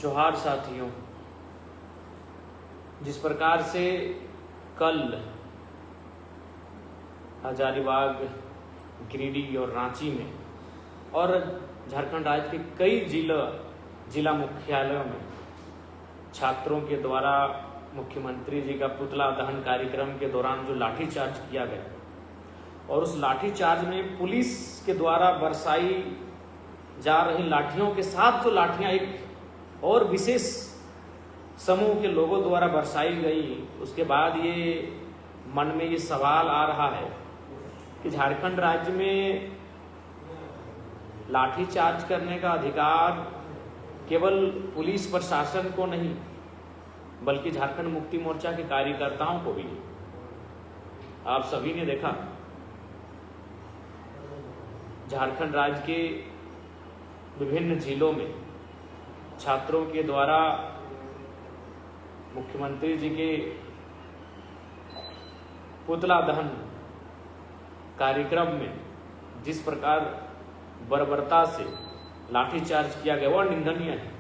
जोहार साथियों। जिस प्रकार से कल हजारीबाग, गिरिडीह और रांची में और झारखंड राज्य के कई जिला मुख्यालयों में छात्रों के द्वारा मुख्यमंत्री जी का पुतला दहन कार्यक्रम के दौरान जो लाठीचार्ज किया गया और उस लाठीचार्ज में पुलिस के द्वारा बरसाई जा रही लाठियों के साथ जो लाठियां एक और विशेष समूह के लोगों द्वारा बरसाई गई, उसके बाद ये मन में ये सवाल आ रहा है कि झारखंड राज्य में लाठीचार्ज करने का अधिकार केवल पुलिस प्रशासन को नहीं बल्कि झारखंड मुक्ति मोर्चा के कार्यकर्ताओं को भी। आप सभी ने देखा झारखंड राज्य के विभिन्न जिलों में छात्रों के द्वारा मुख्यमंत्री जी के पुतला दहन कार्यक्रम में जिस प्रकार बर्बरता से लाठीचार्ज किया गया वह निंदनीय है।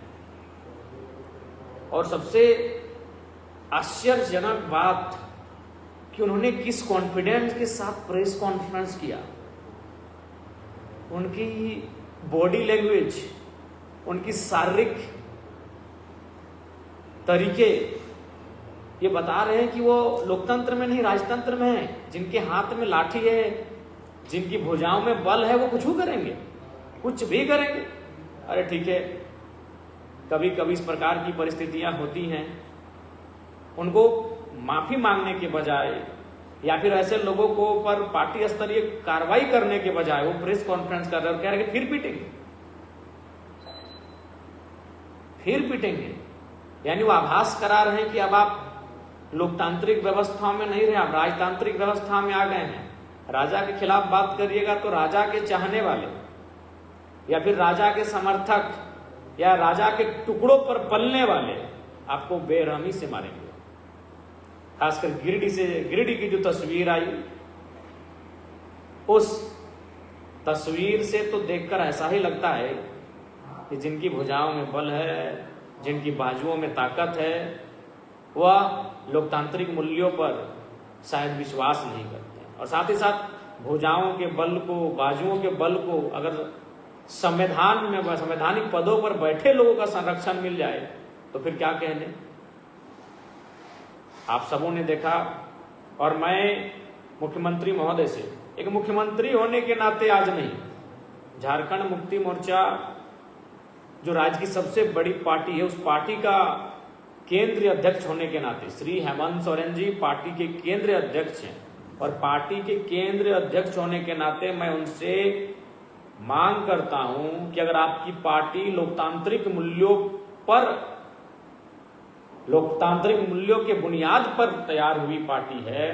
और सबसे आश्चर्यजनक बात कि उन्होंने किस कॉन्फिडेंस के साथ प्रेस कॉन्फ्रेंस किया। उनकी बॉडी लैंग्वेज, उनकी शारीरिक तरीके ये बता रहे हैं कि वो लोकतंत्र में नहीं राजतंत्र में है। जिनके हाथ में लाठी है, जिनकी भुजाओं में बल है, वो कुछ भी करेंगे, कुछ भी करेंगे। अरे ठीक है, कभी कभी इस प्रकार की परिस्थितियां होती हैं, उनको माफी मांगने के बजाय या फिर ऐसे लोगों को पर पार्टी स्तरीय कार्रवाई करने के बजाय वो प्रेस कॉन्फ्रेंस कर रहे हैं और कह रहे हैं कि फिर पीटेंगे। यानी वो आभास करा रहे हैं कि अब आप लोकतांत्रिक व्यवस्था में नहीं रहे, आप राजतांत्रिक व्यवस्था में आ गए हैं। राजा के खिलाफ बात करिएगा तो राजा के चाहने वाले या फिर राजा के समर्थक या राजा के टुकड़ों पर पलने वाले आपको बेरहमी से मारेंगे। खासकर गिरिडीह की जो तस्वीर आई, उस तस्वीर से तो देखकर ऐसा ही लगता है कि जिनकी भुजाओं में बल है, जिनकी बाजुओं में ताकत है, वह लोकतांत्रिक मूल्यों पर शायद विश्वास नहीं करते। और साथ ही साथ भुजाओं के बल को, बाजुओं के बल को अगर संविधान में संवैधानिक पदों पर बैठे लोगों का संरक्षण मिल जाए तो फिर क्या कहने। आप सबों ने देखा और मैं मुख्यमंत्री महोदय से एक मुख्यमंत्री होने के नाते आज नहीं, झारखंड मुक्ति मोर्चा जो राज्य की सबसे बड़ी पार्टी है, उस पार्टी का केंद्रीय अध्यक्ष होने के नाते श्री हेमंत सोरेन जी पार्टी के केंद्रीय अध्यक्ष हैं और पार्टी के केंद्रीय अध्यक्ष होने के नाते मैं उनसे मांग करता हूं कि अगर आपकी पार्टी लोकतांत्रिक मूल्यों के बुनियाद पर तैयार हुई पार्टी है,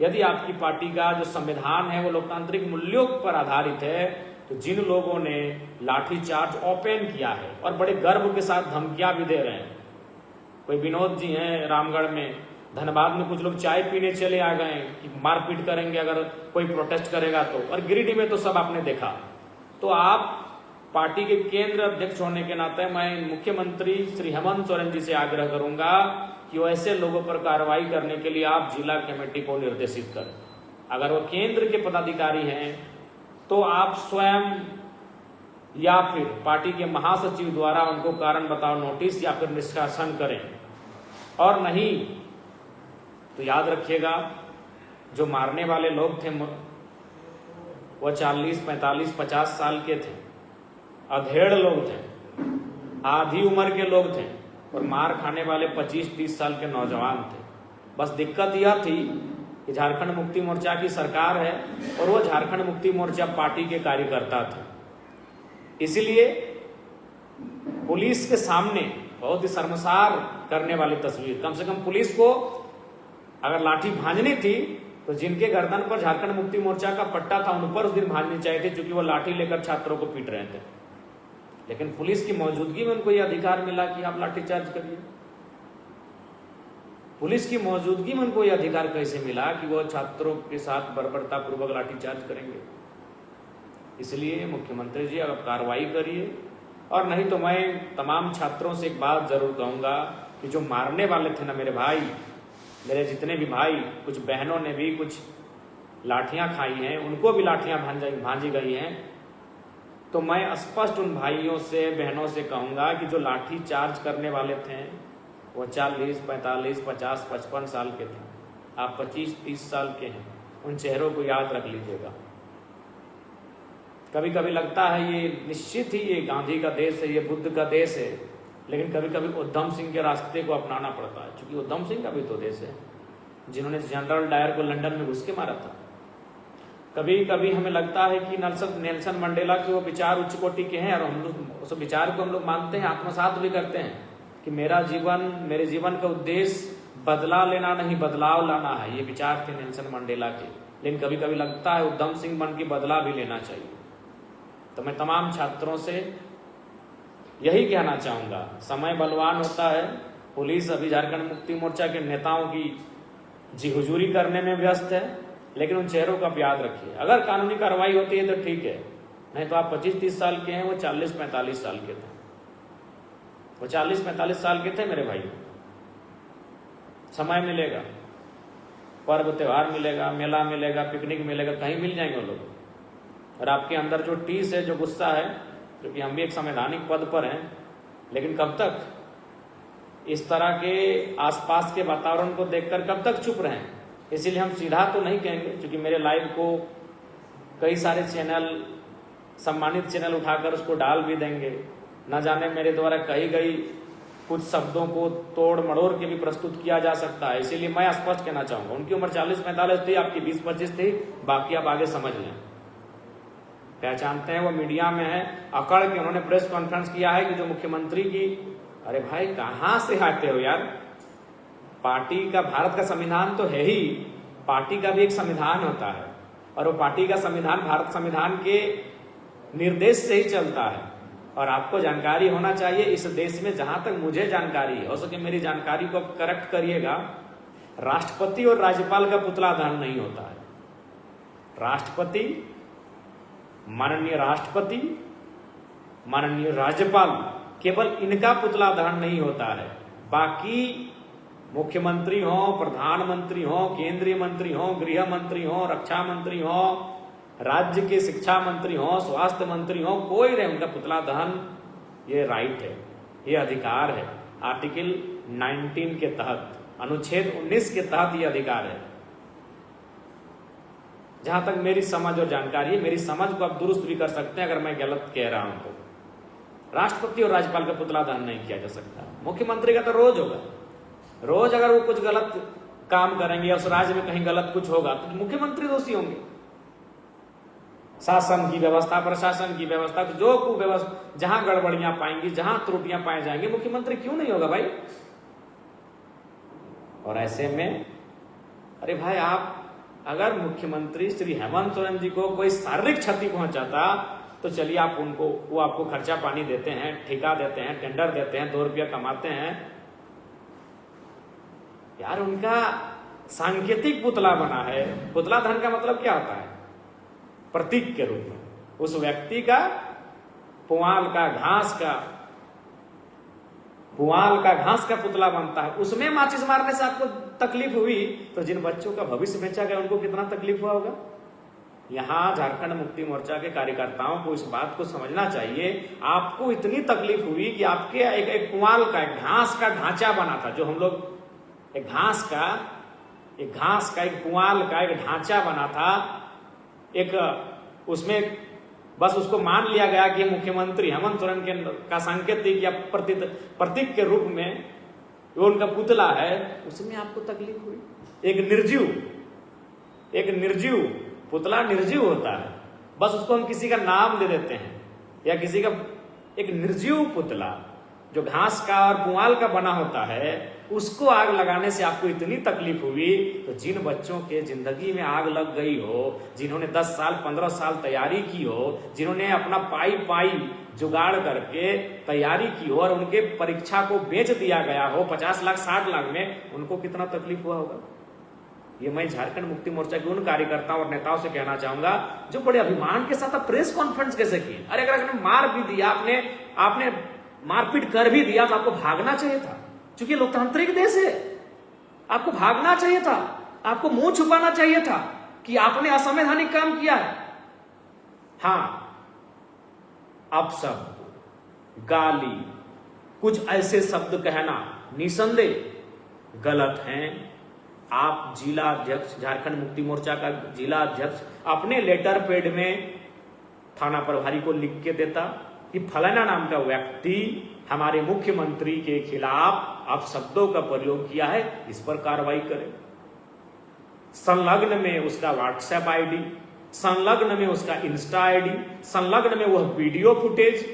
यदि आपकी पार्टी का जो संविधान है वो लोकतांत्रिक मूल्यों पर आधारित है, तो जिन लोगों ने लाठीचार्ज ओपन किया है और बड़े गर्व के साथ धमकियां भी दे रहे हैं, कोई विनोद जी हैं रामगढ़ में, धनबाद में कुछ लोग चाय पीने चले आ गए कि मारपीट करेंगे अगर कोई प्रोटेस्ट करेगा तो, और गिरिडीह में तो सब आपने देखा। तो आप पार्टी के केंद्र अध्यक्ष होने के नाते मैं मुख्यमंत्री श्री हेमंत सोरेन जी से आग्रह करूंगा कि वो ऐसे लोगों पर कार्रवाई करने के लिए आप जिला कमेटी को निर्देशित करें। अगर वो केंद्र के पदाधिकारी हैं तो आप स्वयं या फिर पार्टी के महासचिव द्वारा उनको कारण बताओ नोटिस या फिर निष्कासन करें, और नहीं तो याद रखिएगा जो मारने वाले लोग थे वो 40, 45, 50 साल के थे, अधेड़ लोग थे, आधी उम्र के लोग थे और मार खाने वाले 25-30 साल के नौजवान थे। बस दिक्कत यह थी कि झारखंड मुक्ति मोर्चा की सरकार है और वो झारखंड मुक्ति मोर्चा पार्टी के कार्यकर्ता थे, इसलिए पुलिस के सामने बहुत ही शर्मसार करने वाली तस्वीर। कम से कम पुलिस को अगर लाठी भांजनी थी तो जिनके गर्दन पर झारखंड मुक्ति मोर्चा का पट्टा था उन पर उस दिन भांजनी चाहिए थी, क्योंकि वो लाठी लेकर छात्रों को पीट रहे थे। लेकिन पुलिस की मौजूदगी में उनको यह अधिकार मिला कि आप लाठीचार्ज करिए। पुलिस की मौजूदगी में उनको यह अधिकार कैसे मिला कि वो छात्रों के साथ बर्बरता पूर्वक लाठीचार्ज करेंगे। इसलिए मुख्यमंत्री जी आप कार्रवाई करिए और नहीं तो मैं तमाम छात्रों से एक बात जरूर कहूंगा कि जो मारने वाले थे ना मेरे भाई, मेरे जितने भी भाई, कुछ बहनों ने भी कुछ लाठियां खाई हैं, उनको भी लाठियां भांजी गई हैं, तो मैं स्पष्ट उन भाइयों से बहनों से कहूंगा कि जो लाठी चार्ज करने वाले थे वो 40, 45, 50, 55 साल के थे, आप 25, 30 साल के हैं। उन चेहरों को याद रख लीजिएगा। कभी कभी लगता है ये निश्चित ही ये गांधी का देश है, ये बुद्ध का देश है, लेकिन कभी कभी उधम सिंह के रास्ते को अपनाना पड़ता है, क्योंकि उधम सिंह का भी तो देश है, जिन्होंने जनरल डायर को लंदन में घुस के मारा था। कभी कभी हमें लगता है कि नेल्सन मंडेला के वो विचार उच्च कोटि के हैं, और हम लोग उस विचार को हम लोग मानते हैं, आत्मसात भी करते हैं कि मेरे जीवन का उद्देश्य बदला लेना नहीं, बदलाव लाना है। ये विचार थे नेल्सन मंडेला के। लेकिन कभी कभी लगता है उधम सिंह बन के बदला भी लेना चाहिए। तो मैं तमाम छात्रों से यही कहना चाहूंगा, समय बलवान होता है। पुलिस अभी झारखंड मुक्ति मोर्चा के नेताओं की जी हुजूरी करने में व्यस्त है, लेकिन उन चेहरों का आप याद रखिए। अगर कानूनी कार्रवाई होती है तो ठीक है, नहीं तो आप 25-30 साल के हैं, वो 40-45 साल के थे, वो 40-45 साल के थे मेरे भाई। समय मिलेगा, पर्व त्योहार मिलेगा, मेला मिलेगा, पिकनिक मिलेगा, कहीं मिल जाएंगे वो लोग। और आपके अंदर जो टीस है, जो गुस्सा है, क्योंकि हम भी एक संवैधानिक पद पर हैं, लेकिन कब तक इस तरह के आसपास के वातावरण को देखकर कब तक चुप रहें? इसीलिए हम सीधा तो नहीं कहेंगे, क्योंकि मेरे लाइव को कई सारे चैनल, सम्मानित चैनल उठाकर उसको डाल भी देंगे। न जाने मेरे द्वारा कही गई कुछ शब्दों को तोड़ मड़ोड़ के भी प्रस्तुत किया जा सकता है। इसीलिए मैं स्पष्ट कहना चाहूंगा, उनकी उम्र 40-45 थी, आपकी 20-25 थी, बाकी आप आगे समझ लें। पहचानते हैं, वो मीडिया में है, अकड़ के उन्होंने प्रेस कॉन्फ्रेंस किया है कि जो मुख्यमंत्री की, अरे भाई कहां से आते हो यार? पार्टी का, भारत का संविधान तो है ही, पार्टी का भी एक संविधान होता है, और वो पार्टी का संविधान भारत संविधान के निर्देश से ही चलता है। और आपको जानकारी होना चाहिए, इस देश में जहां तक मुझे जानकारी है, हो सके मेरी जानकारी को करेक्ट करिएगा, राष्ट्रपति और राज्यपाल का पुतला दहन नहीं होता है। राष्ट्रपति, माननीय राष्ट्रपति, माननीय राज्यपाल, केवल इनका पुतला दहन नहीं होता है। बाकी मुख्यमंत्री हो, प्रधानमंत्री हो, केंद्रीय मंत्री हो, गृह मंत्री हो, रक्षा मंत्री हो, राज्य के शिक्षा मंत्री हो, स्वास्थ्य मंत्री हो, कोई रहे, उनका पुतला दहन ये राइट है, ये अधिकार है। आर्टिकल 19 के तहत, अनुच्छेद 19 के तहत ये अधिकार है। जहां तक मेरी समझ और जानकारी है, मेरी समझ को आप दुरुस्त भी कर सकते हैं अगर मैं गलत कह रहा हूं तो। राष्ट्रपति और राज्यपाल का पुतला दहन नहीं किया जा सकता। मुख्यमंत्री का तो रोज होगा, रोज अगर वो कुछ गलत काम करेंगे या उस राज्य में कहीं गलत कुछ होगा तो मुख्यमंत्री दोषी होंगे। शासन की व्यवस्था, प्रशासन की व्यवस्था, जो कुव्यवस्था, जहां गड़बड़ियां पाएंगी, जहां त्रुटियां पाए जाएंगी, मुख्यमंत्री क्यों नहीं होगा भाई? और ऐसे में अरे भाई, आप अगर मुख्यमंत्री श्री हेमंत सोरेन जी को कोई शारीरिक क्षति पहुंचाता तो चलिए आप उनको, वो आपको खर्चा पानी देते हैं, ठेका देते हैं, टेंडर देते हैं, 2 रुपया कमाते हैं यार। उनका सांकेतिक पुतला बना है। पुतला दहन का मतलब क्या होता है? प्रतीक के रूप में उस व्यक्ति का, पुआल का, घास का पुतला बनता है। उसमें माचिस मारने से आपको तकलीफ हुई तो जिन बच्चों का भविष्य बेचा गया उनको कितना तकलीफ हुआ होगा? यहां झारखंड मुक्ति मोर्चा के कार्यकर्ताओं को इस बात को समझना चाहिए। आपको इतनी तकलीफ हुई कि आपके एक पुआल का, एक घास का ढांचा बना था, जो हम लोग एक घास का, एक पुआल का एक ढांचा बना था, एक उसमें बस उसको मान लिया गया कि मुख्यमंत्री हेमंत सोरेन का सांकेतिक या प्रतीक के रूप में वो उनका पुतला है। उसमें आपको तकलीफ हुई। एक निर्जीव पुतला निर्जीव होता है, बस उसको हम किसी का नाम दे देते हैं, या किसी का एक निर्जीव पुतला जो घास का और पुआल का बना होता है, उसको आग लगाने से आपको इतनी तकलीफ हुई। तो जिन बच्चों के जिंदगी में आग लग गई हो, जिन्होंने 10 साल 15 साल तैयारी की हो, जिन्होंने अपना पाई जुगाड़ करके तैयारी की हो और उनके परीक्षा को बेच दिया गया हो 50 लाख 60 लाख में, उनको कितना तकलीफ हुआ होगा? ये मैं झारखंड मुक्ति मोर्चा के उन कार्यकर्ताओं और नेताओं से कहना चाहूंगा जो बड़े अभिमान के साथ प्रेस कॉन्फ्रेंस कैसे की। अरे अगर आपने मार भी दिया, आपने आपने मारपीट कर भी दिया तो आपको भागना चाहिए था, क्योंकि लोकतांत्रिक देश है। आपको भागना चाहिए था, आपको मुंह छुपाना चाहिए था कि आपने असंवैधानिक काम किया है। हां, अब सब गाली, कुछ ऐसे शब्द कहना निसंदेह गलत हैं। आप जिला अध्यक्ष, झारखंड मुक्ति मोर्चा का जिला अध्यक्ष, अपने लेटर पैड में थाना प्रभारी को लिख के देता कि फलाना नाम का व्यक्ति हमारे मुख्यमंत्री के खिलाफ आप शब्दों का प्रयोग किया है, इस पर कार्रवाई करें। संलग्न में उसका व्हाट्सएप आईडी, संलग्न में उसका इंस्टा आईडी, संलग्न में वह वीडियो फुटेज,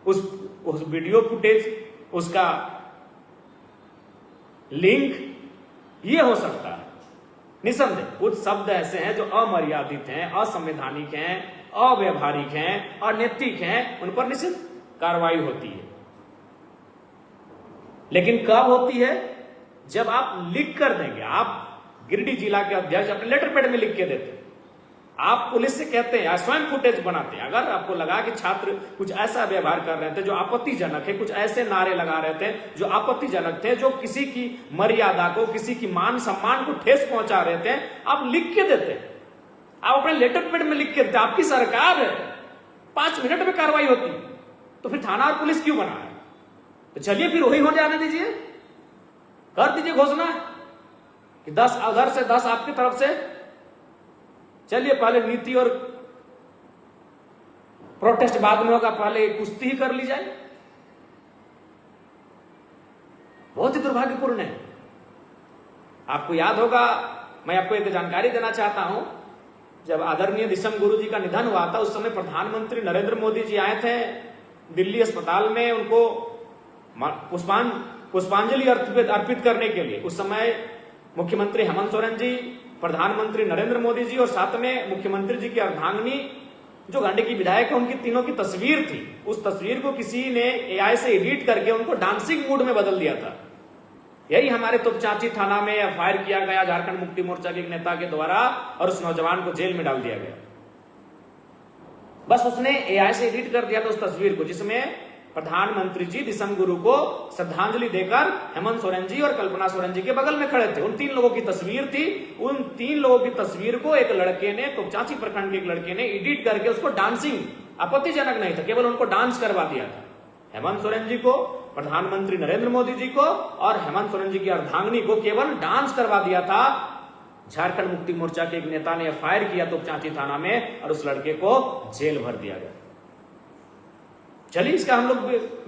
उस वीडियो फुटेज, उसका लिंक, ये हो सकता है निसंदेह। कुछ शब्द ऐसे हैं जो अमर्यादित हैं, असंवैधानिक हैं, अव्यवहारिक हैं, अनैतिक हैं, उन पर निश्चित कार्रवाई होती है। लेकिन कब होती है? जब आप लिख कर देंगे। आप गिरिडीह जिला के अध्यक्ष अपने लेटर पैड में लिख के देते, आप पुलिस से कहते हैं या स्वयं फुटेज बनाते हैं। अगर आपको लगा कि छात्र कुछ ऐसा व्यवहार कर रहे थे जो आपत्तिजनक है, कुछ ऐसे नारे लगा रहे थे जो आपत्तिजनक थे, जो किसी की मर्यादा को, किसी की मान सम्मान को ठेस पहुंचा रहे थे, आप लिख के देते। आप अपने लेटर पैड में लिख के देते। आपकी सरकार है, 5 मिनट में कार्रवाई होती, तो फिर थाना और पुलिस क्यों बना है? तो चलिए फिर वही हो जाने दीजिए, कर दीजिए घोषणा कि 10 उधर से 10 आपकी तरफ से। चलिए पहले नीति और प्रोटेस्ट बाद में होगा, पहले कुश्ती ही कर ली जाए। बहुत ही दुर्भाग्यपूर्ण है। आपको याद होगा, मैं आपको एक जानकारी देना चाहता हूं, जब आदरणीय दिसम गुरु जी का निधन हुआ था, उस समय प्रधानमंत्री नरेंद्र मोदी जी आए थे दिल्ली अस्पताल में उनको पुष्पांजलि अर्पित करने के लिए। उस समय मुख्यमंत्री हेमंत सोरेन जी, प्रधानमंत्री नरेंद्र मोदी जी और साथ में मुख्यमंत्री जी की अर्धांगिनी जो गंडकी विधायक है, उनकी तीनों की तस्वीर थी। उस तस्वीर को किसी ने एआई से एडिट करके उनको डांसिंग मूड में बदल दिया था। यही हमारे तोपचांची थाना में एफआईआर किया गया झारखंड मुक्ति मोर्चा के एक नेता के द्वारा, और उस नौजवान को जेल में डाल दिया गया। बस उसने एआई से एडिट कर दिया था उस तस्वीर को, जिसमें प्रधानमंत्री जी दिसम गुरु को श्रद्धांजलि देकर हेमंत सोरेन जी और कल्पना सोरेन जी के बगल में खड़े थे। उन 3 लोगों की तस्वीर थी। उन 3 लोगों की तस्वीर को एक लड़के ने, तोपचांची प्रखंड के एक लड़के ने एडिट करके उसको डांसिंग, आपत्तिजनक नहीं था, केवल उनको डांस करवा दिया था। हेमंत सोरेन जी को, प्रधानमंत्री नरेंद्र मोदी जी को और हेमंत सोरेन जी की अर्धांगिनी को केवल डांस करवा दिया था। झारखंड मुक्ति मोर्चा के एक नेता ने एफआईआर किया तोपचांची थाना में और उस लड़के को जेल भर दिया गया। चलिए इसका हम लोग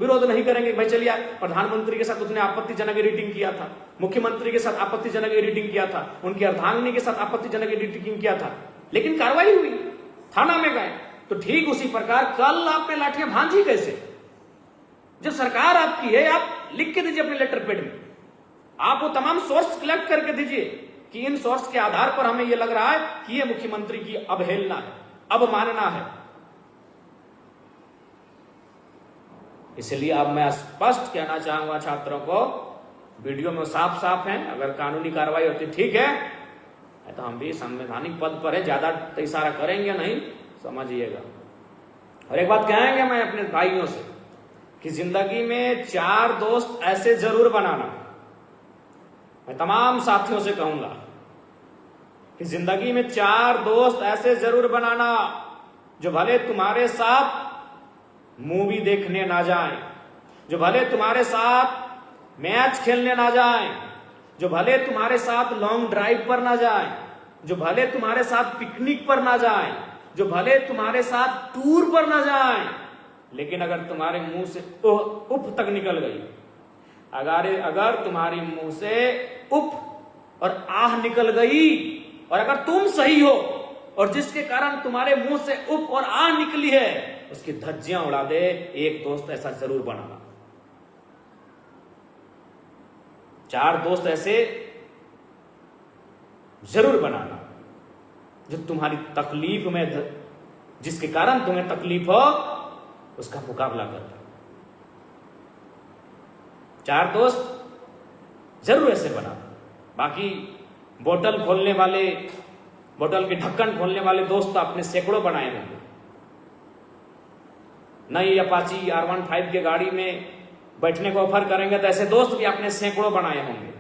विरोध नहीं करेंगे भाई। चलिए, प्रधानमंत्री के साथ उसने आपत्तिजनक एडिटिंग किया था, मुख्यमंत्री के साथ आपत्तिजनक एडिटिंग किया था, उनकी अर्धांगिनी के साथ आपत्तिजनक एडिटिंग किया था, लेकिन कार्रवाई हुई, थाना में गए। तो ठीक उसी प्रकार कल आपने लाठियां भांजी कैसे? जब सरकार आपकी है, आप लिख के दीजिए अपने लेटर पैड में। आप वो तमाम सोर्स कलेक्ट करके दीजिए कि इन सोर्स के आधार पर हमें यह लग रहा है कि यह मुख्यमंत्री की अवहेलना है, अवमानना है। इसलिए अब मैं स्पष्ट कहना चाहूंगा छात्रों को, वीडियो में साफ साफ है, अगर कानूनी कार्रवाई होती ठीक है, तो हम भी संवैधानिक पद पर है, ज्यादा तो इशारा करेंगे नहीं, समझिएगा। और एक बात कहेंगे मैं अपने भाइयों से कि जिंदगी में 4 दोस्त ऐसे जरूर बनाना। मैं तमाम साथियों से कहूंगा कि जिंदगी में 4 दोस्त ऐसे जरूर बनाना जो भले तुम्हारे साथ मूवी देखने ना जाएं, जो भले तुम्हारे साथ मैच खेलने ना जाएं, जो भले तुम्हारे साथ लॉन्ग ड्राइव पर ना जाएं, जो भले तुम्हारे साथ पिकनिक पर ना जाएं, जो भले तुम्हारे साथ टूर पर ना जाएं, लेकिन अगर तुम्हारे मुंह से उफ तक निकल गई, अगर तुम्हारे मुंह से उफ और आह निकल गई, और अगर तुम सही हो और जिसके कारण तुम्हारे मुंह से उफ और आह निकली है, उसकी धज्जियां उड़ा दे, एक दोस्त ऐसा जरूर बनाना। 4 दोस्त ऐसे जरूर बनाना जो तुम्हारी तकलीफ में, जिसके कारण तुम्हें तकलीफ हो, उसका मुकाबला करता। 4 दोस्त जरूर ऐसे बनाना। बाकी बोतल खोलने वाले, बोतल के ढक्कन खोलने वाले दोस्त तो आपने सैकड़ों बनाए होंगे। नई अपाची R15 के गाड़ी में बैठने को ऑफर करेंगे तो ऐसे दोस्त भी आपने सैकड़ों बनाए होंगे।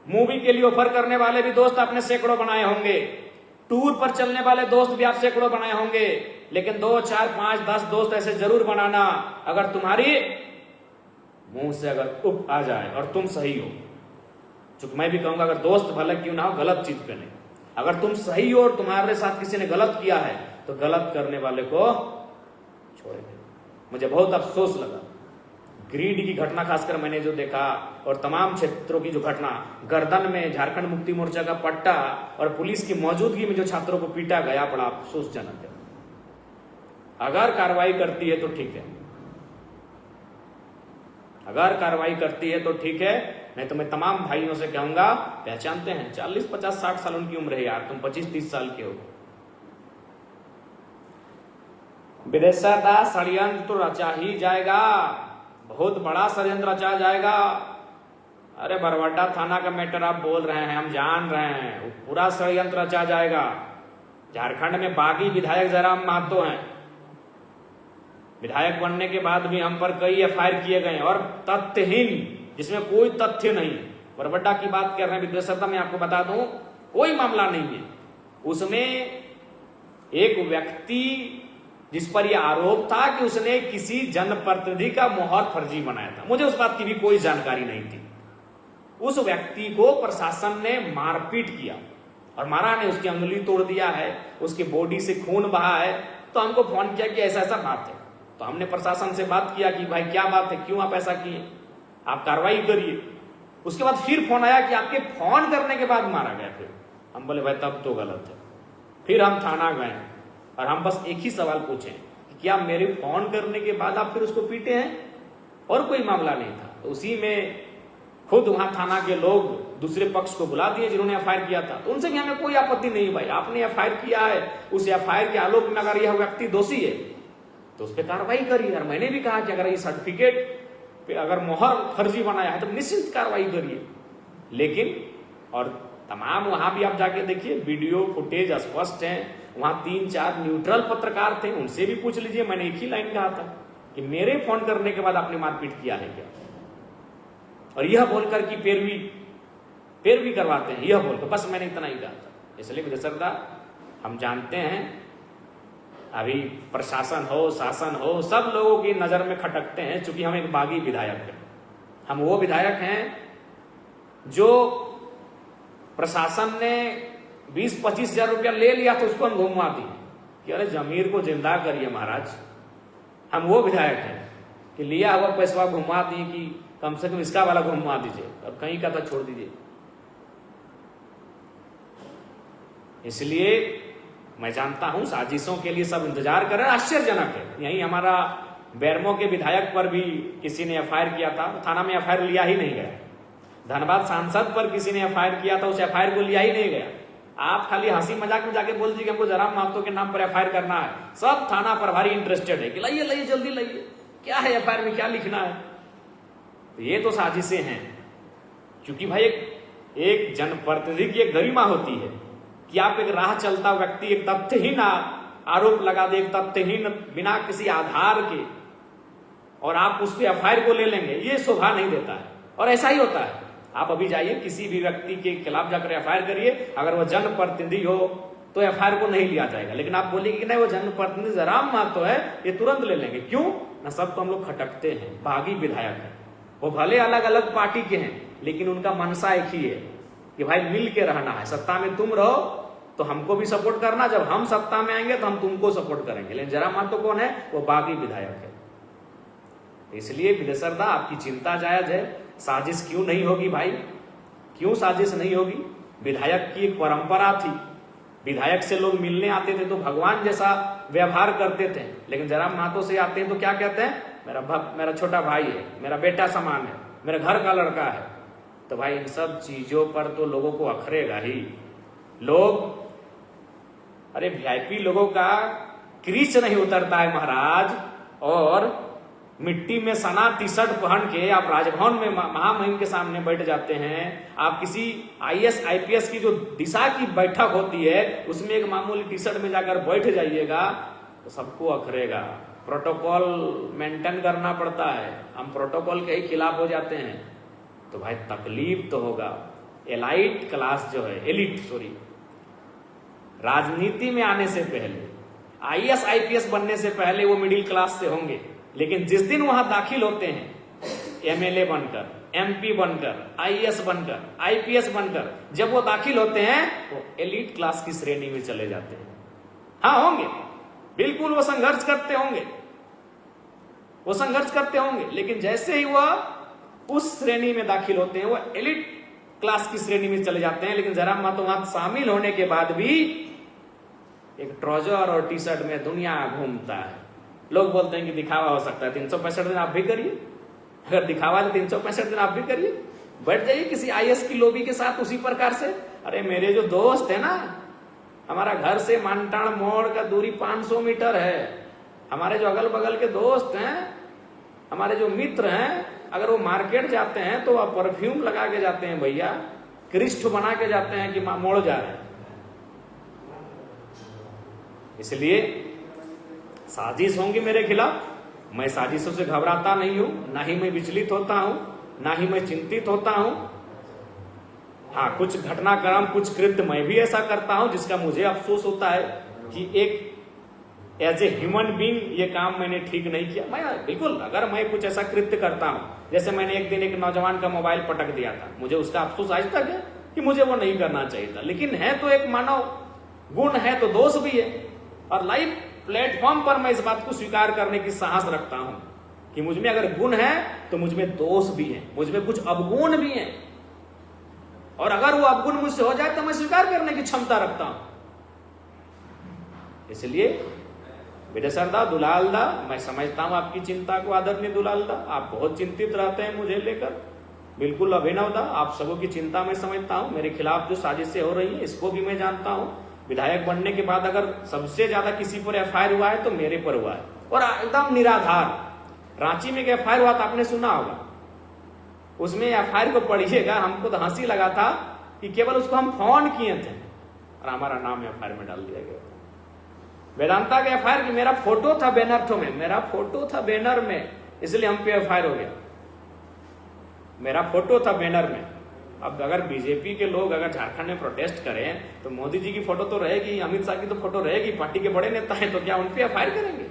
मूवी के लिए ऑफर करने वाले भी दोस्त आपने सैकड़ों बनाए होंगे। टूर पर चलने वाले दोस्त भी आप सैकड़ों बनाए होंगे। लेकिन 2, 4, 5, 10 दोस्त ऐसे जरूर बनाना अगर तुम्हारी मुंह से अगर उप आ जाए और तुम सही हो। चूंकि मैं भी कहूंगा अगर दोस्त भले क्यों ना हो, गलत चीज पे नहीं। अगर तुम सही हो और तुम्हारे साथ किसी ने गलत किया है तो गलत करने वाले को छोड़ दे। मुझे बहुत अफसोस लगा ग्रीड की घटना, खासकर मैंने जो देखा और तमाम क्षेत्रों की जो घटना, गर्दन में झारखंड मुक्ति मोर्चा का पट्टा और पुलिस की मौजूदगी में जो छात्रों को पीटा गया, बड़ा अफसोसजनक है। अगर कार्रवाई करती है तो ठीक है, अगर कार्रवाई करती है तो ठीक है, नहीं तो मैं तमाम भाइयों से कहूंगा, पहचानते हैं 40, 50, 60 साल उनकी उम्र है यार, तुम 25, 30 साल के हो। विदेशदा षड्यंत्र तो रचा ही जाएगा, बहुत बड़ा षड्यंत्र रचा जाएगा। अरे बरवाडा थाना का मैटर आप बोल रहे हैं, हम जान रहे हैं, पूरा षड्यंत्र रचा जाएगा। झारखंड में बागी विधायक जयराम महतो हैं, विधायक बनने के बाद भी हम पर कई FIR किए गए और तथ्यहीन, जिसमें कोई तथ्य नहीं। बरवाडा की बात कर रहे हैं, विदेशदा में आपको बता दूं कोई मामला नहीं है। उसमें एक व्यक्ति जिस पर यह आरोप था कि उसने किसी जनप्रतिनिधि का मोहर फर्जी बनाया था, मुझे उस बात की भी कोई जानकारी नहीं थी। उस व्यक्ति को प्रशासन ने मारपीट किया और मारा ने, उसकी अंगुली तोड़ दिया है, उसकी बॉडी से खून बहा है। तो हमको फोन किया कि ऐसा ऐसा बात है। तो हमने प्रशासन से बात किया कि भाई क्या बात है, क्यों आप ऐसा किए, आप कार्रवाई करिए। उसके बाद फिर फोन आया कि आपके फोन करने के बाद मारा गया। फिर हम बोले भाई तब तो गलत है। फिर हम थाना गए और हम बस एक ही सवाल पूछे कि क्या मेरे फोन करने के बाद आप फिर उसको पीटे हैं, और कोई मामला नहीं था। तो उसी में खुद वहां थाना के लोग दूसरे पक्ष को बुला दिए जिन्होंने FIR किया था, तो उनसे भी हमें कोई आपत्ति नहीं। भाई आपने FIR किया है, उस FIR के आलोक में अगर यह व्यक्ति दोषी है तो उस पर कार्रवाई करिए। और मैंने भी कहा कि अगर ये सर्टिफिकेट पे अगर मोहर फर्जी बनाया है तो निश्चित कार्रवाई करिए। लेकिन और तमाम वहां भी आप जाके देखिए, वीडियो फुटेज स्पष्ट है। वहां 3-4 न्यूट्रल पत्रकार थे, उनसे भी पूछ लीजिए। मैंने एक ही लाइन कहा था कि मेरे फोन करने के बाद आपने मारपीट किया है क्या, और यह बोलकर कि पैरवी करवाते हैं, यह बोलकर, बस मैंने इतना ही कहा था। इसलिए विदेशदा हम जानते हैं अभी प्रशासन हो, शासन हो, सब लोगों की नजर में खटकते हैं, चूंकि हम एक बागी विधायक हैं। हम वो विधायक हैं जो प्रशासन ने 20-25 हजार रुपया ले लिया तो उसको हम घुमा दिए कि अरे जमीर को जिंदा करिए महाराज। हम वो विधायक हैं कि लिया हुआ पैसा घुमा दिए कि कम से कम इसका वाला घुमा दीजिए और कहीं का तो छोड़ दीजिए। इसलिए मैं जानता हूं साजिशों के लिए सब इंतजार कर रहे हैं। आश्चर्यजनक है, यही हमारा बेरमो के विधायक पर भी किसी ने FIR किया था, थाना में FIR लिया ही नहीं गया। धनबाद सांसद पर किसी ने FIR किया था, उस FIR को लिया ही नहीं गया। आप खाली हंसी मजाक में जाके बोल दीजिए कि हमको जयराम महतो के नाम पर FIR करना है, सब थाना प्रभारी इंटरेस्टेड है कि लाइए लाइए जल्दी लाइए, क्या है FIR में, क्या लिखना है। तो ये तो साजिशें हैं, क्योंकि भाई एक जनप्रतिनिधि की एक गरिमा होती है कि आप एक राह चलता व्यक्ति एक तथ्यहीन आरोप लगा दे, एक तथ्यहीन बिना किसी आधार के, और आप उसके FIR को ले लेंगे, ये शोभा नहीं देता है। और ऐसा ही होता है, आप अभी जाइए किसी भी व्यक्ति के खिलाफ जाकर FIR करिए, अगर वो जनप्रतिनिधि हो तो FIR को नहीं लिया जाएगा। लेकिन आप बोलिए कि नहीं वो जनप्रतिनिधि जयराम महतो है, ये तुरंत ले लेंगे। क्यों ना, सब तो हम लोग खटकते हैं, बागी विधायक है, वो भले अलग अलग पार्टी के हैं लेकिन उनका मनसा एक ही है कि भाई मिल के रहना है। सत्ता में तुम रहो तो हमको भी सपोर्ट करना, जब हम सत्ता में आएंगे तो हम तुमको सपोर्ट करेंगे। लेकिन जयराम महतो कौन है, वो बागी विधायक है। इसलिए विदेशदा आपकी चिंता जायज है। साजिश क्यों नहीं होगी भाई, क्यों साजिश नहीं होगी। विधायक की एक परंपरा थी, विधायक से लोग मिलने आते थे तो भगवान जैसा व्यवहार करते थे। लेकिन जयराम महतो से आते हैं तो क्या कहते हैं, मेरा छोटा भाई है, मेरा बेटा समान है, मेरे घर का लड़का है। तो भाई इन सब चीजों पर तो लोगों को अखरेगा ही। लोग, अरे VIP लोगों का क्रीच नहीं उतरता है महाराज, और मिट्टी में सना टी-शर्ट पहन के आप राजभवन में महामहिम के सामने बैठ जाते हैं। आप किसी IAS IPS की जो दिशा की बैठक होती है उसमें एक मामूली टी-शर्ट में जाकर बैठ जाइएगा तो सबको अखरेगा। प्रोटोकॉल मेंटेन करना पड़ता है, हम प्रोटोकॉल के ही खिलाफ हो जाते हैं तो भाई तकलीफ तो होगा। एलाइट क्लास जो है, एलिट सॉरी, राजनीति में आने से पहले, आईएएस आईपीएस बनने से पहले वो मिडिल क्लास से होंगे, लेकिन जिस दिन वहां दाखिल होते हैं एमएलए बनकर, एमपी बनकर, आईएएस बनकर, आईपीएस बनकर, जब वो दाखिल होते हैं वो एलिट क्लास की श्रेणी में चले जाते हैं। हाँ होंगे, बिल्कुल वो संघर्ष करते होंगे, वो संघर्ष करते होंगे, लेकिन जैसे ही वह उस श्रेणी में दाखिल होते हैं वो एलिट क्लास की श्रेणी में चले जाते हैं। लेकिन जरा मतोमत शामिल होने के बाद भी एक ट्राउजर और टी शर्ट में दुनिया घूमता है। लोग बोलते हैं कि दिखावा हो सकता है, 365 दिन आप भी करिए, अगर दिखावा है तो 365 दिन आप भी करिए, बैठ जाइए किसी आईएएस की लोबी के साथ उसी प्रकार से। अरे मेरे जो दोस्त है ना, हमारा घर से मानटाण मोड़ का दूरी 500 मीटर है, हमारे जो अगल बगल के दोस्त हैं, हमारे जो मित्र हैं, अगर वो मार्केट जाते हैं तो वह परफ्यूम लगा के जाते हैं भैया, क्रिस्ट बना के जाते हैं कि मोड़ जा रहे हैं। इसलिए साजिश होंगी मेरे खिलाफ, मैं साजिशों से घबराता नहीं हूं, ना ही मैं विचलित होता हूं, ना ही मैं चिंतित होता हूं। हाँ, कुछ घटनाक्रम, कुछ कृत्य मैं भी ऐसा करता हूं जिसका मुझे अफसोस होता है कि एक एज ए ह्यूमन बीइंग ये काम मैंने ठीक नहीं किया। मैं बिल्कुल, अगर मैं कुछ ऐसा कृत्य करता हूं, जैसे मैंने एक दिन एक नौजवान का मोबाइल पटक दिया था, मुझे उसका अफसोस आज तक है कि मुझे वो नहीं करना चाहिए था, लेकिन है तो एक मानव गुण है तो दोष भी है। और लाइव प्लेटफॉर्म पर मैं इस बात को स्वीकार करने की साहस रखता हूं कि मुझ में अगर गुण है तो मुझ में दोष भी है, मुझ में कुछ अवगुण भी है, और अगर वो अवगुण मुझसे हो जाए तो मैं स्वीकार करने की क्षमता रखता हूं। इसलिए विदेशरदा दुलालदा, मैं समझता हूं आपकी चिंता को आदरणीय दुलालदा, आप बहुत चिंतित रहते हैं मुझे लेकर, बिल्कुल अभिनवदा, आप सबों की चिंता मैं समझता हूं। मेरे खिलाफ जो साजिशें हो रही है इसको भी मैं जानता हूं। विधायक बनने के बाद अगर सबसे ज्यादा किसी पर एफआईआर हुआ है तो मेरे पर हुआ है, और एकदम निराधार। रांची में एक एफआईआर हुआ था, आपने सुना होगा, उसमें एफआईआर को पढ़िएगा, हमको तो हंसी लगा था कि केवल उसको हम फोन किए थे और हमारा नाम एफआईआर में डाल दिया गया। वेदांता के एफआईआर की मेरा फोटो था बैनर में, मेरा फोटो था बैनर में, इसलिए हम पे एफआईआर हो गया, मेरा फोटो था बैनर में। अब अगर बीजेपी के लोग अगर झारखंड में प्रोटेस्ट करें तो मोदी जी की फोटो तो रहेगी, अमित शाह की तो फोटो रहेगी, पार्टी के बड़े नेता हैं, तो क्या उन पे एफआईआर करेंगे?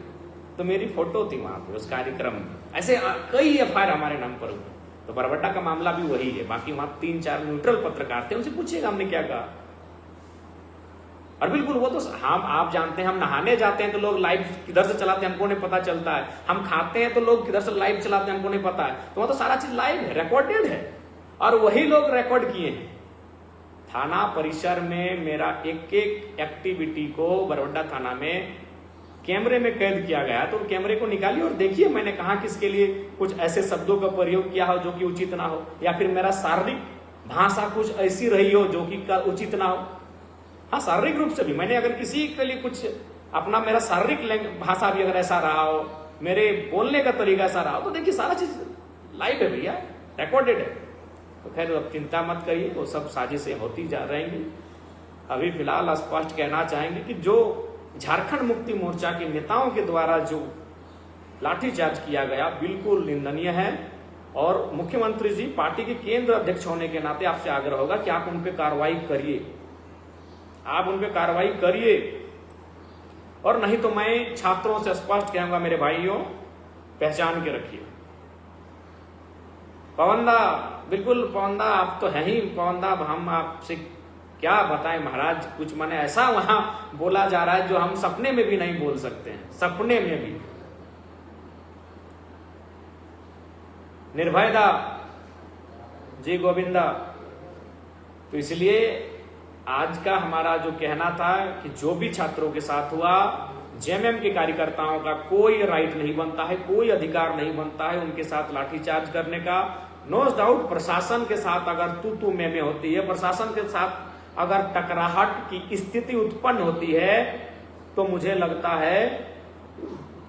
तो मेरी फोटो थी वहां पे उस कार्यक्रम में। ऐसे कई एफआईआर हमारे नाम पर हुए। तो बरबट्टा का मामला भी वही है, बाकी वहां 3-4 न्यूट्रल पत्रकार थे, उनसे पूछिएगा हमने क्या कहा। और बिल्कुल वो तो हम आप जानते हैं, हम नहाने जाते हैं तो लोग लाइव किधर से चलाते हैं हमको नहीं पता चलता है, हम खाते हैं तो लोग किधर से लाइव चलाते हैं हमको नहीं पता है, तो वहां तो सारा चीज लाइव है, रिकॉर्डेड है, और वही लोग रिकॉर्ड किए हैं। थाना परिसर में मेरा एक एक एक्टिविटी को बरबट्टा थाना में कैमरे में कैद किया गया, तो कैमरे को निकालिए और देखिए मैंने कहा किसके लिए कुछ ऐसे शब्दों का प्रयोग किया हो जो कि उचित ना हो, या फिर मेरा शारीरिक भाषा कुछ ऐसी रही हो जो कि उचित ना हो। हाँ, शारीरिक रूप से भी मैंने अगर किसी के लिए कुछ अपना मेरा शारीरिक भाषा भी अगर ऐसा रहा हो, मेरे बोलने का तरीका ऐसा रहा हो, तो देखिए सारा चीज लाइव है भैया, रिकॉर्डेड है। तो खैर अब चिंता मत करिए, वो सब साजिशें होती जा रहेंगी। अभी फिलहाल स्पष्ट कहना चाहेंगे कि जो झारखंड मुक्ति मोर्चा के नेताओं के द्वारा जो लाठीचार्ज किया गया बिल्कुल निंदनीय है, और मुख्यमंत्री जी पार्टी के केंद्र अध्यक्ष होने के नाते आपसे आग्रह होगा कि आप उन पे कार्रवाई करिए, आप उन पे कार्रवाई करिए, और नहीं तो मैं छात्रों से स्पष्ट कहूंगा मेरे भाइयों, पहचान के रखिए। पवनदा, बिल्कुल पवनदा आप तो है ही पवनदा, हम आपसे क्या बताएं महाराज, कुछ माने ऐसा वहां बोला जा रहा है जो हम सपने में भी नहीं बोल सकते हैं, सपने में भी। निर्भयदा जी गोविंदा, तो इसलिए आज का हमारा जो कहना था कि जो भी छात्रों के साथ हुआ, जेएमएम के कार्यकर्ताओं का कोई राइट नहीं बनता है, कोई अधिकार नहीं बनता है उनके साथ लाठीचार्ज करने का। नो डाउट प्रशासन के साथ अगर तू में होती है, प्रशासन के साथ अगर टकराहट की स्थिति उत्पन्न होती है, तो मुझे लगता है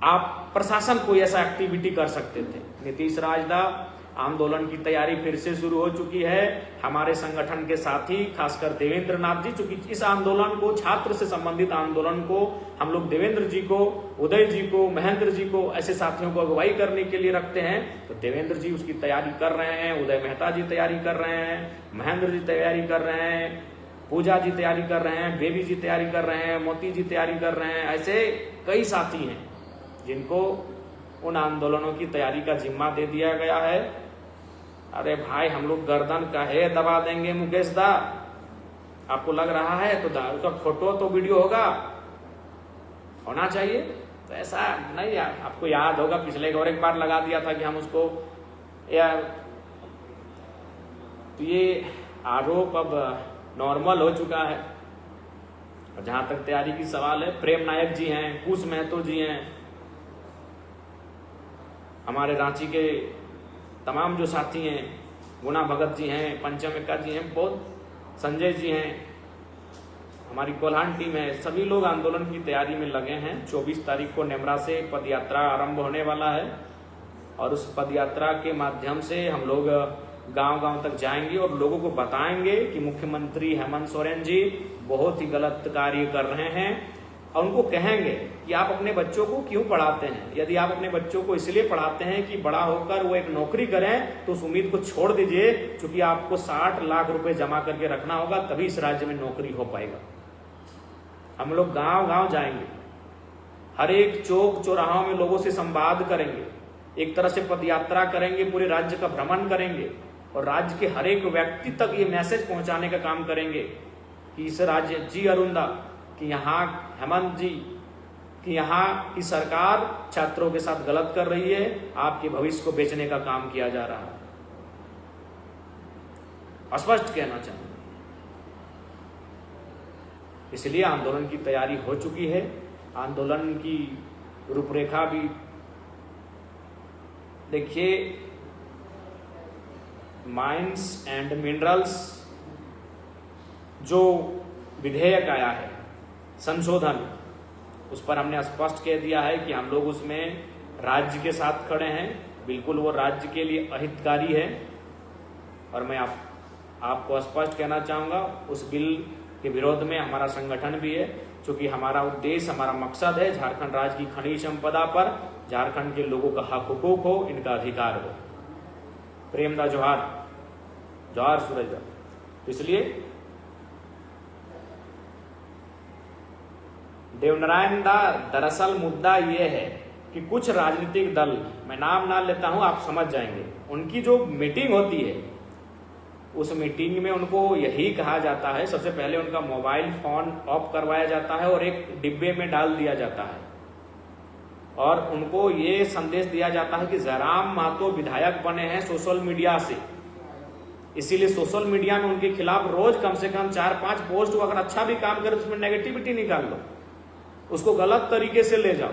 आप प्रशासन कोई ऐसा एक्टिविटी कर सकते थे। नीतीश राजदा आंदोलन की तैयारी फिर से शुरू हो चुकी है। हमारे संगठन के साथी खासकर देवेंद्र नाथ जी, चूंकि इस आंदोलन को, छात्र से संबंधित आंदोलन को हम लोग देवेंद्र जी को, उदय जी को, महेंद्र जी को, ऐसे साथियों को अगुवाई करने के लिए रखते हैं। तो देवेंद्र जी उसकी तैयारी कर रहे हैं, उदय मेहता जी तैयारी कर रहे हैं, महेंद्र जी तैयारी कर रहे हैं, पूजा जी तैयारी कर रहे हैं, बेबी जी तैयारी कर रहे हैं, मोती जी तैयारी कर रहे हैं। ऐसे कई साथी हैं जिनको उन आंदोलनों की तैयारी का जिम्मा दे दिया गया है। अरे भाई, हम लोग गर्दन काहे दबा देंगे मुकेश दा? आपको लग रहा है तो उसका फोटो तो वीडियो होना चाहिए। तो ऐसा नहीं, आपको याद होगा पिछले और एक बार लगा दिया था कि हम उसको यार, तो ये आरोप अब नॉर्मल हो चुका है। और जहां तक तैयारी की सवाल है, प्रेम नायक जी हैं, कुश महतो जी हैं, हमारे रांची के तमाम जो साथी हैं, गुना भगत जी हैं, पंचम एक्का जी हैं, बहुत संजय जी हैं, हमारी कोल्हान टीम है, सभी लोग आंदोलन की तैयारी में लगे हैं। 24 तारीख को नेमरा से पद यात्रा आरंभ होने वाला है और उस पद यात्रा के माध्यम से हम लोग गांव-गांव तक जाएंगे और लोगों को बताएंगे कि मुख्यमंत्री हेमंत सोरेन जी बहुत ही गलत कार्य कर रहे हैं। और उनको कहेंगे कि आप अपने बच्चों को क्यों पढ़ाते हैं। यदि आप अपने बच्चों को इसलिए पढ़ाते हैं कि बड़ा होकर वो एक नौकरी करें, तो उस उम्मीद को छोड़ दीजिए, क्योंकि आपको 60 लाख रुपए जमा करके रखना होगा, तभी इस राज्य में नौकरी हो पाएगा। हम लोग गांव-गांव जाएंगे, हर एक चौक चौराहों में लोगों से संवाद करेंगे, एक तरह से पदयात्रा करेंगे, पूरे राज्य का भ्रमण करेंगे और राज्य के हर एक व्यक्ति तक ये मैसेज पहुंचाने का काम करेंगे कि इस राज्य जी अरुंदा, कि यहाँ हेमंत जी, कि यहाँ की सरकार छात्रों के साथ गलत कर रही है, आपके भविष्य को बेचने का काम किया जा रहा है। स्पष्ट कहना चाहूंगा। इसलिए आंदोलन की तैयारी हो चुकी है, आंदोलन की रूपरेखा भी देखिए। माइंस एंड मिनरल्स जो विधेयक आया है, संशोधन, उस पर हमने स्पष्ट कह दिया है कि हम लोग उसमें राज्य के साथ खड़े हैं। बिल्कुल वो राज्य के लिए अहितकारी है। और मैं आपको स्पष्ट कहना चाहूंगा, उस बिल के विरोध में हमारा संगठन भी है, क्योंकि हमारा उद्देश्य, हमारा मकसद है झारखंड राज्य की खनिज संपदा पर झारखंड के लोगों का हक हुकूक हो, इनका अधिकार हो। प्रेमदा जोहार, जोहार सूरजदा। इसलिए देवनारायण दा, दरअसल मुद्दा यह है कि कुछ राजनीतिक दल, मैं नाम ना लेता हूं, आप समझ जाएंगे, उनकी जो मीटिंग होती है, उस मीटिंग में उनको यही कहा जाता है, सबसे पहले उनका मोबाइल फोन ऑफ करवाया जाता है और एक डिब्बे में डाल दिया जाता है और उनको ये संदेश दिया जाता है कि जयराम महतो विधायक बने हैं सोशल मीडिया से, इसीलिए सोशल मीडिया में उनके खिलाफ रोज कम से कम 4-5 पोस्ट, अगर अच्छा भी काम करे उसमें नेगेटिविटी निकाल लो, उसको गलत तरीके से ले जाओ।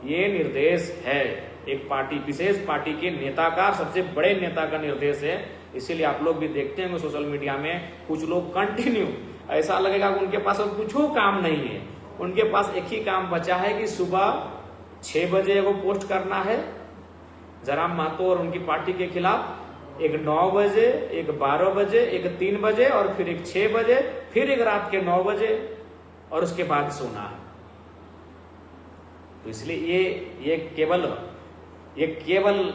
ये निर्देश है एक पार्टी, विशेष पार्टी के नेता का, सबसे बड़े नेता का निर्देश है। इसीलिए आप लोग भी देखते हैं सोशल मीडिया में कुछ लोग कंटिन्यू, ऐसा लगेगा कि उनके पास अब कुछ काम नहीं है, उनके पास एक ही काम बचा है कि सुबह 6 बजे वो पोस्ट करना है जयराम महतो और उनकी पार्टी के खिलाफ, एक 9 बजे, एक 12 बजे, एक 3 बजे और फिर एक 6 बजे, फिर एक रात के 9 बजे और उसके बाद सोना है। तो इसलिए ये केवल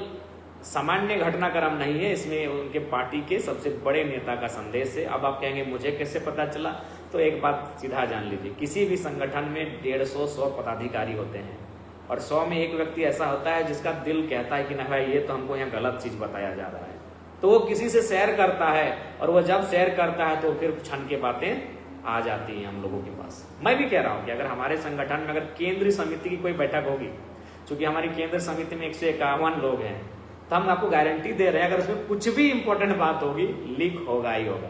सामान्य घटनाक्रम नहीं है, इसमें उनके पार्टी के सबसे बड़े नेता का संदेश है। अब आप कहेंगे मुझे कैसे पता चला, तो एक बात सीधा जान लीजिए, किसी भी संगठन में 150-100 पदाधिकारी होते हैं और 100 में एक व्यक्ति ऐसा होता है जिसका दिल कहता है कि ना भाई ये तो हमको यहाँ गलत चीज बताया जा रहा है, तो वो किसी से शेयर करता है और वो जब शेयर करता है तो फिर क्षण के बातें आ जाती हैं हम लोगों के पास। मैं भी कह रहा हूं कि अगर हमारे संगठन में अगर केंद्रीय समिति की कोई बैठक होगी, क्योंकि हमारी केंद्रीय समिति में 151 लोग हैं, तो हम आपको गारंटी दे रहे हैं अगर उसमें कुछ भी इंपॉर्टेंट बात होगी, लीक होगा ही होगा।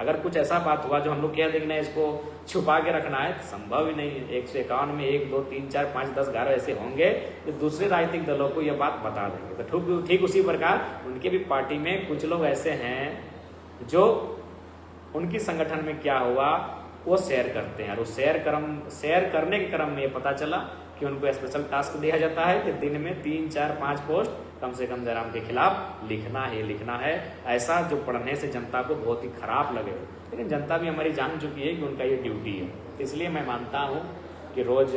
अगर कुछ ऐसा बात हुआ जो हम लोग कह देंगे ना इसको छुपा के रखना है, तो संभव ही नहीं है। 151 में 1, 2, 3, 4, 5, 10, 11 ऐसे होंगे तो दूसरे राजनीतिक दलों को यह बात बता देंगे। तो ठीक उसी प्रकार उनके भी पार्टी में कुछ लोग ऐसे हैं जो उनकी संगठन में क्या हुआ वो शेयर करते हैं, और वो शेयर करने के क्रम में ये पता चला कि उनको स्पेशल टास्क दिया जाता है कि दिन में 3, 4, 5 पोस्ट कम से कम जयराम के खिलाफ लिखना है। ऐसा जो पढ़ने से जनता को बहुत ही खराब लगे, लेकिन जनता भी हमारी जान चुकी है कि उनका ये ड्यूटी है। इसलिए मैं मानता हूँ कि रोज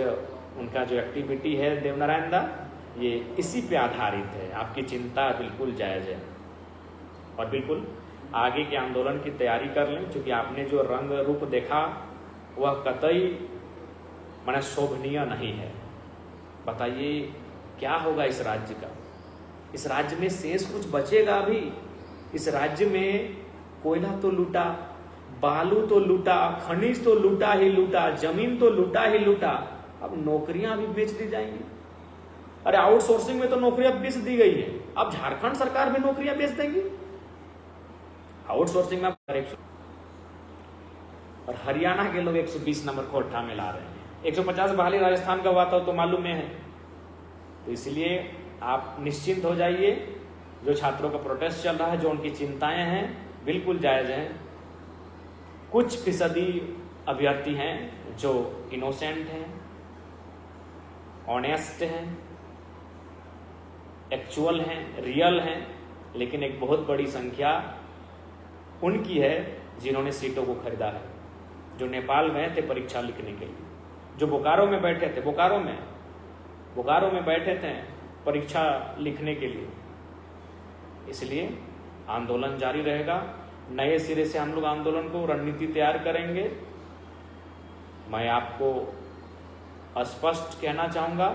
उनका जो एक्टिविटी है देवनारायण दा, ये इसी पे आधारित है। आपकी चिंता बिल्कुल जायज़ है और बिल्कुल आगे के आंदोलन की तैयारी कर लें, क्योंकि आपने जो रंग रूप देखा वह कतई माने शोभनीय नहीं है। बताइए क्या होगा इस राज्य का? इस राज्य में शेष कुछ बचेगा अभी? इस राज्य में कोयला तो लूटा, बालू तो लूटा, खनिज तो लूटा ही लूटा, जमीन तो लूटा ही लूटा, अब नौकरियां भी बेच दी जाएंगी। अरे आउटसोर्सिंग में तो नौकरियां बेच दी गई है, अब झारखंड सरकार भी नौकरियां बेच देगी आउटसोर्सिंग में। और हरियाणा के लोग 120 नंबर कोठा में ला रहे हैं, 150 बहाली राजस्थान का हुआ था तो मालूम है। तो इसलिए आप निश्चिंत हो जाइए। जो छात्रों का प्रोटेस्ट चल रहा है, जो उनकी चिंताएं हैं, बिल्कुल जायज हैं। कुछ फीसदी अभ्यर्थी हैं जो इनोसेंट हैं, ऑनेस्ट हैं, एक्चुअल हैं, रियल हैं, लेकिन एक बहुत बड़ी संख्या उनकी है जिन्होंने सीटों को खरीदा है, जो नेपाल गए थे परीक्षा लिखने के लिए, जो बोकारो में बैठे थे, बोकारो में बैठे थे परीक्षा लिखने के लिए। इसलिए आंदोलन जारी रहेगा। नए सिरे से हम लोग आंदोलन को रणनीति तैयार करेंगे। मैं आपको स्पष्ट कहना चाहूँगा,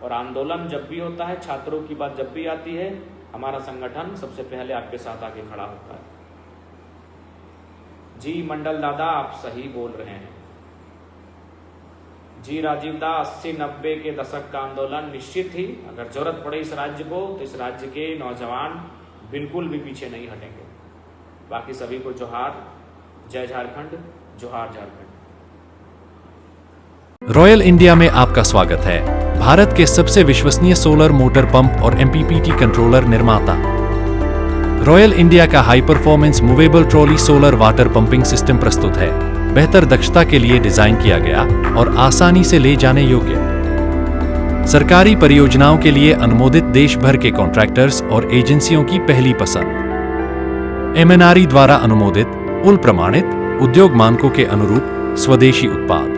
और आंदोलन जब भी होता है, छात्रों की बात जब भी आती है, हमारा संगठन सबसे पहले आपके साथ आके खड़ा होता है। जी मंडल दादा, आप सही बोल रहे हैं। जी राजीव दा, 80-90 के दशक का आंदोलन निश्चित ही अगर जरूरत पड़े इस राज्य को, तो इस राज्य के नौजवान बिल्कुल भी पीछे नहीं हटेंगे। बाकी सभी को जोहार, जय झारखंड, जोहार झारखंड। रॉयल इंडिया में आपका स्वागत है। भारत के सबसे विश्वसनीय सोलर मोटर पंप और MPPT कंट्रोलर निर्माता रॉयल इंडिया का high performance movable trolley solar water pumping system प्रस्तुत है। बेहतर दक्षता के लिए डिजाइन किया गया और आसानी से ले जाने योग्य। सरकारी परियोजनाओं के लिए अनुमोदित, देश भर के कॉन्ट्रैक्टर्स और एजेंसियों की पहली पसंद। MNRE द्वारा अनुमोदित, उल प्रमाणित, उद्योग मानकों के अनुरूप स्वदेशी उत्पाद।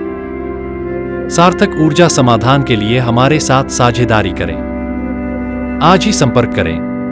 सार्थक ऊर्जा समाधान के लिए हमारे साथ साझेदारी करें। आज ही संपर्क करें।